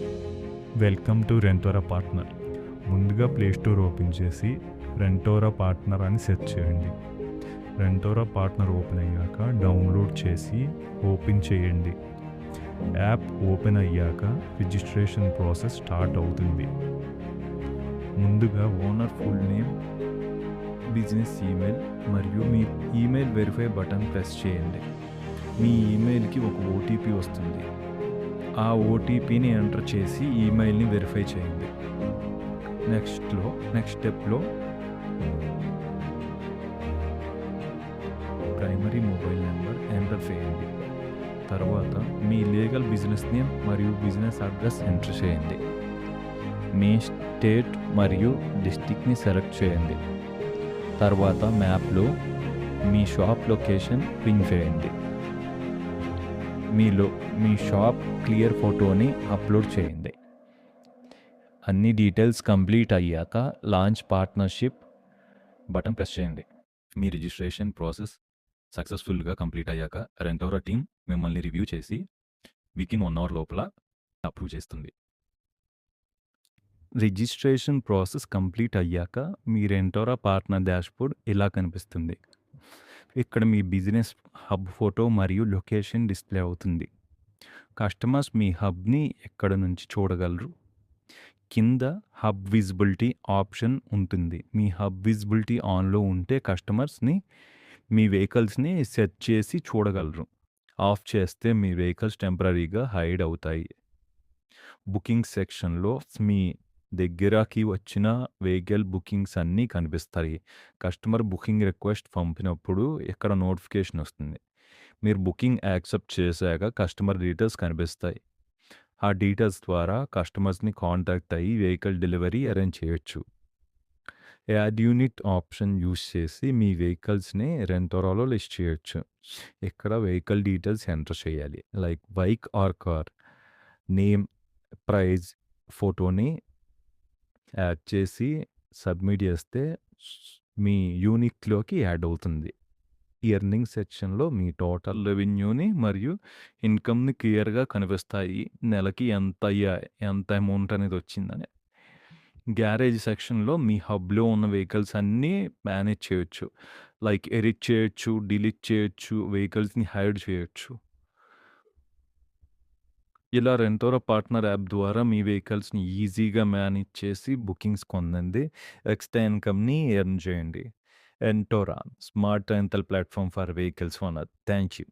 Welcome to Rentora partner. ముందుగా play store open చేసి Rentora partner అని సెర్చ్ చేయండి. రెంటోరా పార్ట్నర్ ఓపెన్ అయ్యాక డౌన్లోడ్ చేసి ఓపెన్ చేయండి. యాప్ ఓపెన్ అయ్యాక రిజిస్ట్రేషన్ ప్రాసెస్ స్టార్ట్ అవుతుంది. ముందుగా owner full name, business email మరియు మీ ఈమెయిల్ వెరిఫై బటన్ ప్రెస్ చేయండి. మీ ఈమెయిల్కి ఒక ఓటీపీ వస్తుంది. ఆ ఓటీపీని ఎంటర్ చేసి ఈమెయిల్ని వెరిఫై చేయండి. నెక్స్ట్ స్టెప్లో ప్రైమరీ మొబైల్ నెంబర్ ఎంటర్ చేయండి. తర్వాత మీ లీగల్ బిజినెస్ నేమ్ మరియు బిజినెస్ అడ్రస్ ఎంటర్ చేయండి. మీ స్టేట్ మరియు డిస్ట్రిక్ట్ని సెలెక్ట్ చేయండి. తర్వాత మ్యాప్లో మీ షాప్ లొకేషన్ పిన్ చేయండి. మీ షాప్ క్లియర్ ఫోటోని అప్లోడ్ చేయండి. అన్ని డీటెయిల్స్ కంప్లీట్ అయ్యాక లాంచ్ పార్ట్నర్షిప్ బటన్ ప్రెస్ చేయండి. మీ రిజిస్ట్రేషన్ ప్రాసెస్ సక్సెస్ఫుల్గా కంప్లీట్ అయ్యాక రెంటోరా టీం మిమ్మల్ని రివ్యూ చేసి వితిన్ 1 అవర్ లోపల అప్రూవ్ చేస్తుంది. రిజిస్ట్రేషన్ ప్రాసెస్ కంప్లీట్ అయ్యాక మీ రెంటోరా పార్ట్నర్ డాష్బోర్డ్ ఇలా కనిపిస్తుంది. ఇక్కడ మీ బిజినెస్ హబ్ ఫోటో మరియు లొకేషన్ డిస్ప్లే అవుతుంది. కస్టమర్స్ మీ హబ్ని ఎక్కడ నుంచి చూడగలరు. కింద హబ్ విజిబిలిటీ ఆప్షన్ ఉంటుంది. మీ హబ్ విజిబిలిటీ ఆన్లో ఉంటే కస్టమర్స్ని మీ వెహికల్స్ని సెట్ చేసి చూడగలరు. ఆఫ్ చేస్తే మీ వెహికల్స్ టెంపరీగా హైడ్ అవుతాయి. బుకింగ్ సెక్షన్లో మీ దగ్గరకి వచ్చిన వెహికల్ బుకింగ్స్ అన్నీ కనిపిస్తాయి. కస్టమర్ బుకింగ్ రిక్వెస్ట్ పంపినప్పుడు ఇక్కడ నోటిఫికేషన్ వస్తుంది. మీరు బుకింగ్ యాక్సెప్ట్ చేశాక కస్టమర్ డీటెయిల్స్ కనిపిస్తాయి. ఆ డీటెయిల్స్ ద్వారా కస్టమర్స్ని కాంటాక్ట్ అయ్యి వెహికల్ డెలివరీ అరేంజ్ చేయొచ్చు. యాడ్ యూనిట్ ఆప్షన్ యూస్ చేసి మీ వెహికల్స్ని రెంటోరాలో లిస్ట్ చేయొచ్చు. ఇక్కడ వెహికల్ డీటెయిల్స్ ఎంటర్ చేయాలి. Like bike or car, name, price, ఫోటోని యాడ్ చేసి సబ్మిట్ చేస్తే మీ యూనిట్లోకి యాడ్ అవుతుంది. ఈ ఎర్నింగ్ సెక్షన్లో మీ టోటల్ రెవెన్యూని మరియు ఇన్కమ్ని క్లియర్గా కనిపిస్తాయి. నెలకి ఎంత అమౌంట్ అనేది వచ్చిందని. గ్యారేజ్ సెక్షన్లో మీ హబ్లో ఉన్న వెహికల్స్ అన్నీ మేనేజ్ చేయొచ్చు. లైక్ ఎడిట్ చేయొచ్చు, డిలీట్ చేయొచ్చు, వెహికల్స్ని హైడ్ చేయొచ్చు. ఇలా రెంటోరా పార్ట్నర్ యాప్ ద్వారా మీ వెహికల్స్ని ఈజీగా మేనేజ్ చేసి బుకింగ్స్ పొందండి. ఎక్స్ట్రా ఇన్కమ్ని ఎర్న్ చేయండి. Rentora smart rental platform for vehicles owner. Thank you.